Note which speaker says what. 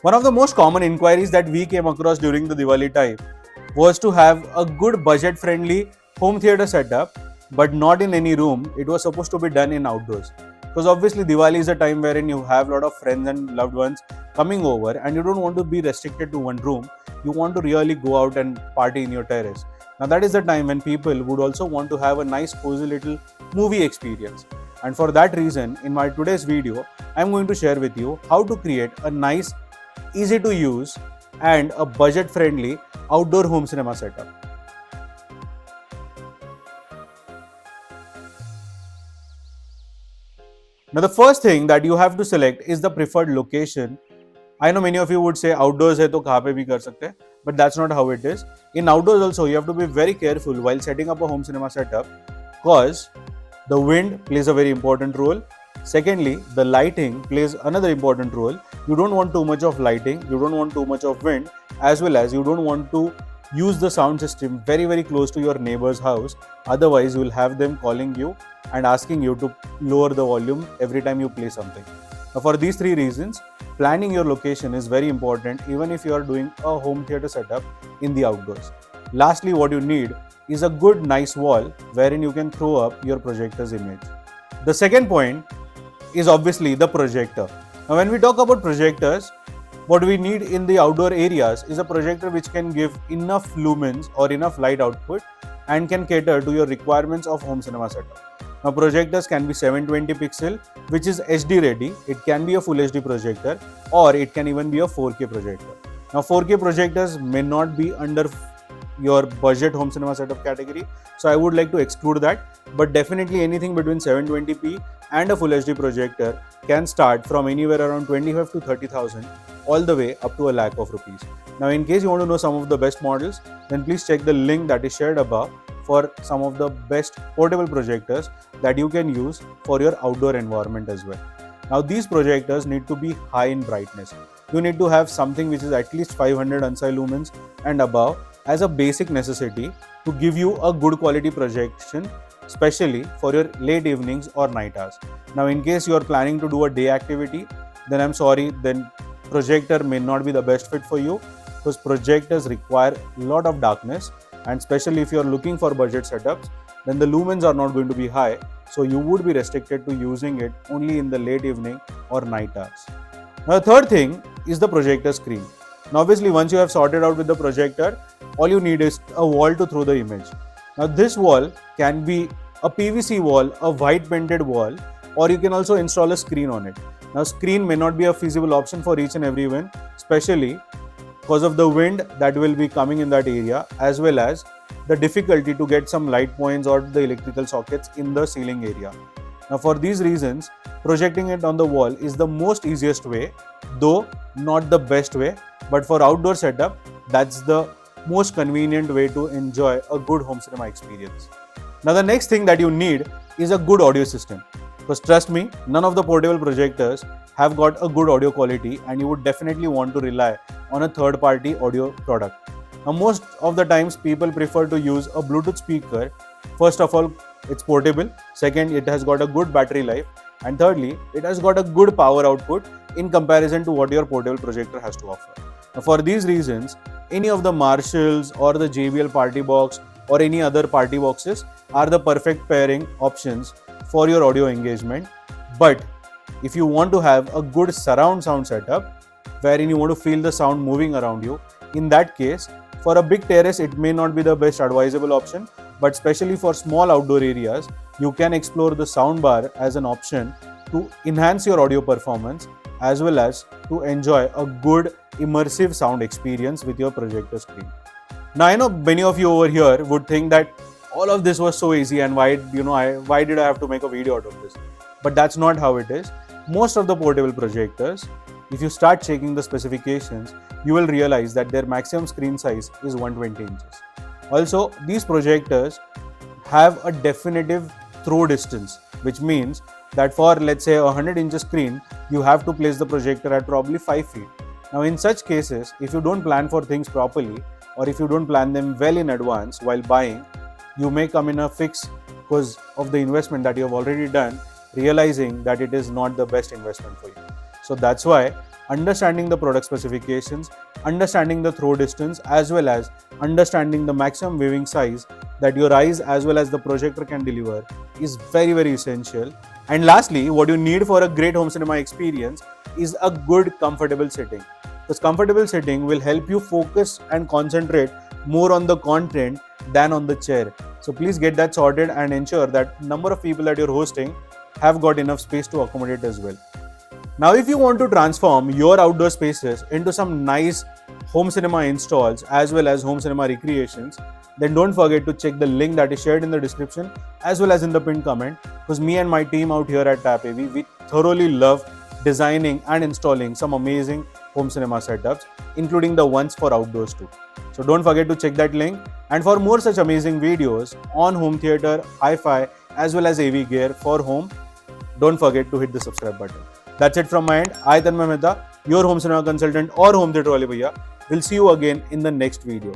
Speaker 1: One of the most common inquiries that we came across during the Diwali time was to have a good budget-friendly home theater setup, but not in any room. It was supposed to be done in outdoors. Because obviously Diwali is a time wherein you have a lot of friends and loved ones coming over, and you don't want to be restricted to one room. You want to really go out and party in your terrace. Now that is the time when people would also want to have a nice cozy little movie experience. And for that reason, in my today's video, I'm going to share with you how to create a nice, easy to use and a budget friendly outdoor home cinema setup. Now the first thing that you have to select is the preferred location. I know many of you would say outdoors hai to kahan pe bhi kar sakte hain, but that's not how it is. In outdoors also you have to be very careful while setting up a home cinema setup, because the wind plays a very important role. Secondly, the lighting plays another important role. You don't want too much of lighting, you don't want too much of wind, as well as you don't want to use the sound system very close to your neighbor's house. Otherwise, you will have them calling you and asking you to lower the volume every time you play something. Now, for these three reasons, planning your location is very important even if you are doing a home theater setup in the outdoors. Lastly, what you need is a good nice wall wherein you can throw up your projector's image. The second point is obviously the projector. Now when we talk about projectors, what we need in the outdoor areas is a projector which can give enough lumens or enough light output and can cater to your requirements of home cinema setup. Now projectors can be 720 pixel, which is HD ready. It can be a full HD projector, or it can even be a 4K projector. Now 4K projectors may not be under your budget home cinema setup category, so I would like to exclude that, but definitely anything between 720p and a full HD projector can start from anywhere around 25 to 30,000 all the way up to a lakh of rupees. Now in case you want to know some of the best models, then please check the link that is shared above for some of the best portable projectors that you can use for your outdoor environment as well. Now these projectors need to be high in brightness. You need to have something which is at least 500 ANSI lumens and above as a basic necessity to give you a good quality projection, especially for your late evenings or night hours. Now in case you are planning to do a day activity, then I'm sorry, then projector may not be the best fit for you, because projectors require a lot of darkness, and especially if you are looking for budget setups, then the lumens are not going to be high, so you would be restricted to using it only in the late evening or night hours. Now the third thing is the projector screen. Now obviously once you have sorted out with the projector, all you need is a wall to throw the image. Now this wall can be a PVC wall, a white painted wall, or you can also install a screen on it. Now screen may not be a feasible option for each and everyone, especially because of the wind that will be coming in that area, as well as the difficulty to get some light points or the electrical sockets in the ceiling area. Now for these reasons, projecting it on the wall is the most easiest way, though not the best way, but for outdoor setup, that's the most convenient way to enjoy a good home cinema experience. Now the next thing that you need is a good audio system, because trust me, none of the portable projectors have got a good audio quality, and you would definitely want to rely on a third party audio product. Now most of the times people prefer to use a Bluetooth speaker. First of all, it's portable. Second, it has got a good battery life, and thirdly, it has got a good power output in comparison to what your portable projector has to offer. Now for these reasons, any of the Marshalls or the JBL party box or any other party boxes are the perfect pairing options for your audio engagement. But if you want to have a good surround sound setup wherein you want to feel the sound moving around you, in that case, for a big terrace it may not be the best advisable option, but especially for small outdoor areas, you can explore the soundbar as an option to enhance your audio performance, as well as to enjoy a good immersive sound experience with your projector screen. Now I know many of you over here would think that all of this was so easy and why did I have to make a video out of this? But that's not how it is. Most of the portable projectors, if you start checking the specifications, you will realize that their maximum screen size is 120 inches. Also, these projectors have a definitive throw distance, which means that for let's say a 100 inch screen, you have to place the projector at probably 5 feet. Now in such cases, if you don't plan for things properly, or if you don't plan them well in advance while buying, you may come in a fix because of the investment that you have already done, realizing that it is not the best investment for you. So that's why understanding the product specifications, understanding the throw distance, as well as understanding the maximum viewing size that your eyes as well as the projector can deliver is very, very essential. And lastly, what you need for a great home cinema experience is a good comfortable sitting. This comfortable sitting will help you focus and concentrate more on the content than on the chair. So please get that sorted and ensure that number of people that you're hosting have got enough space to accommodate as well. Now, if you want to transform your outdoor spaces into some nice home cinema installs as well as home cinema recreations, then don't forget to check the link that is shared in the description as well as in the pinned comment, because me and my team out here at TappAV, we thoroughly love designing and installing some amazing home cinema setups, including the ones for outdoors too. So don't forget to check that link. And for more such amazing videos on home theater, hi-fi as well as AV gear for home, don't forget to hit the subscribe button. That's it from my end. I, Tanmay, your home cinema consultant or home theater wale bhaiya, will see you again in the next video.